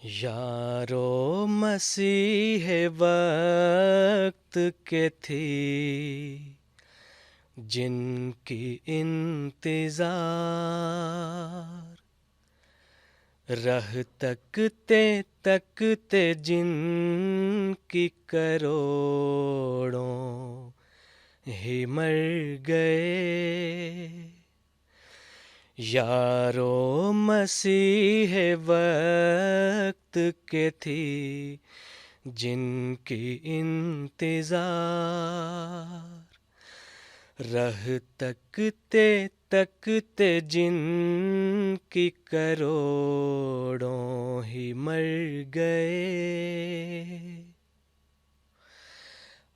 यारो मसीह वक्त के थी जिनकी इंतजार, रह तकते तकते जिनकी करोड़ों ही मर गए। यारो मसीह वक्त के थी जिनकी इंतजार, रह तकते तकते जिनकी करोड़ों ही मर गए।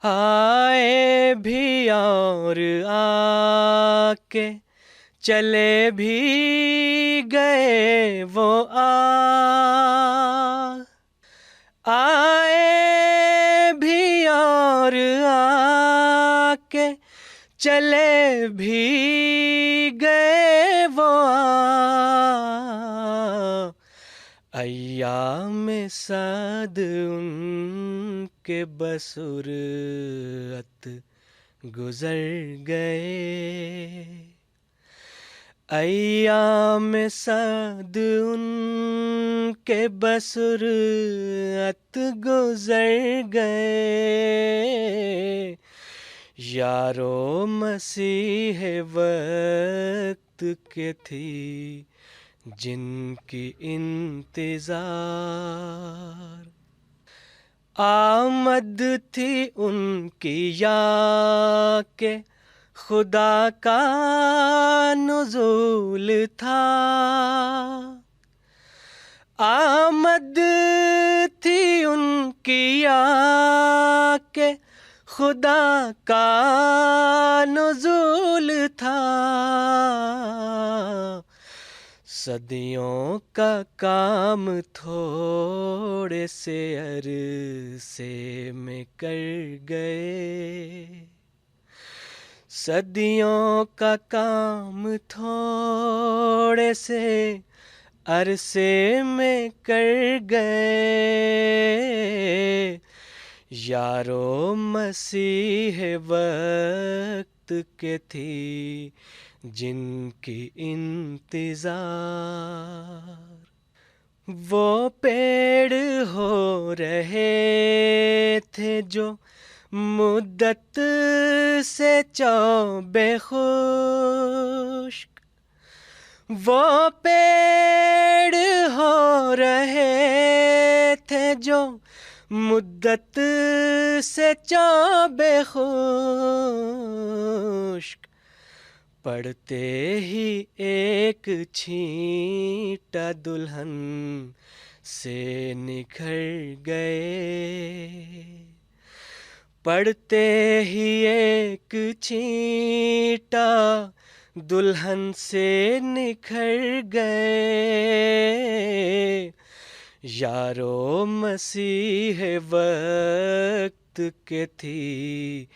आए भी और आके चले भी गए वो आए भी और आके चले भी गए वो अय्याम साद उनके बसुरत गुजर गए। अय्याम साद उनके बसुरत गुजर गए। यारो मसीह वक्त के थी जिनकी इंतजार, आमद थी उनकी या के खुदा का नुज़ूल था। आमद थी उनकी या के खुदा का नुज़ूल था। सदियों का काम थोड़े से अरसे में कर गए। सदियों का काम थोड़े से अरसे में कर गए। यारो मसीह वक्त के थी जिनकी इंतजार, वो पेड़ हो रहे थे जो मुद्दत से चौबे खुश्क। वो पेड़ हो रहे थे जो मुद्दत से चौबे खुश्क। पढ़ते ही एक छींटा दुल्हन से निखर गए। पढ़ते ही एक छींटा दुल्हन से निखर गए। यारो मसीह वक्त के थी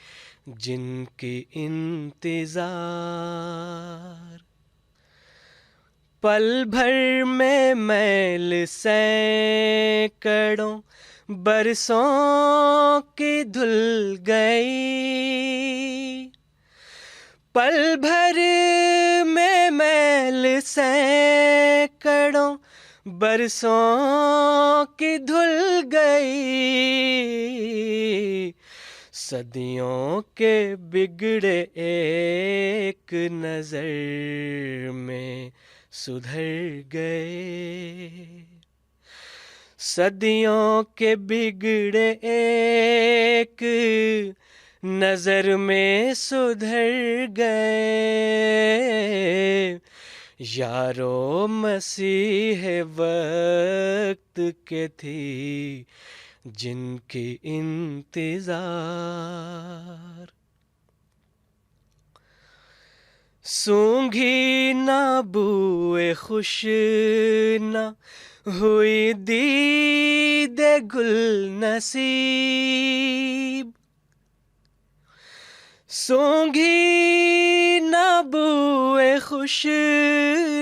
जिनकी इंतजार, पल भर में मैल सैकड़ों बरसों की धुल गई। पल भर में मैल सैकड़ों बरसों की धुल गई। सदियों के बिगड़े एक नजर में सुधर गए। सदियों के बिगड़े एक नजर में सुधर गए। यारो मसीह वक्त के थी जिनकी इंतजार, सूंघी ना बूए खुश ना हुई दीदे गुल नसीब। सूंघी ना बूए खुश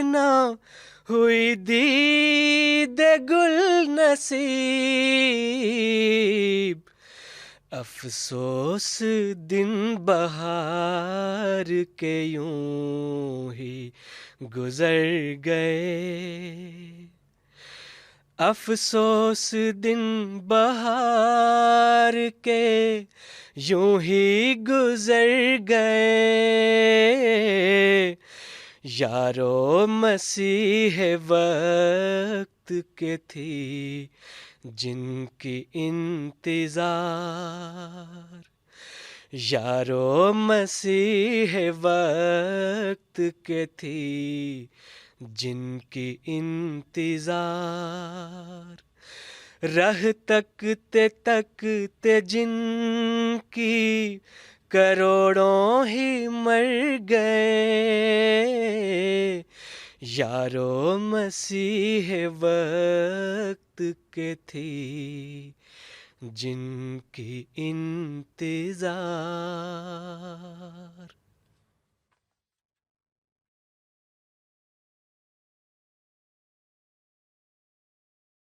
ना हुई दीदे गुल नसीब, अफसोस दिन बहार के यूं ही गुजर गए। अफसोस दिन बहार के यूं ही गुजर गए। यारो मसीह वक्त के थी जिनकी इंतजार, यारो मसीह वक्त के थी जिनकी इंतजार। राह तकते जिनकी करोड़ों ही मर गए। यारो मसीह वक्त के थी जिनकी इंतजार।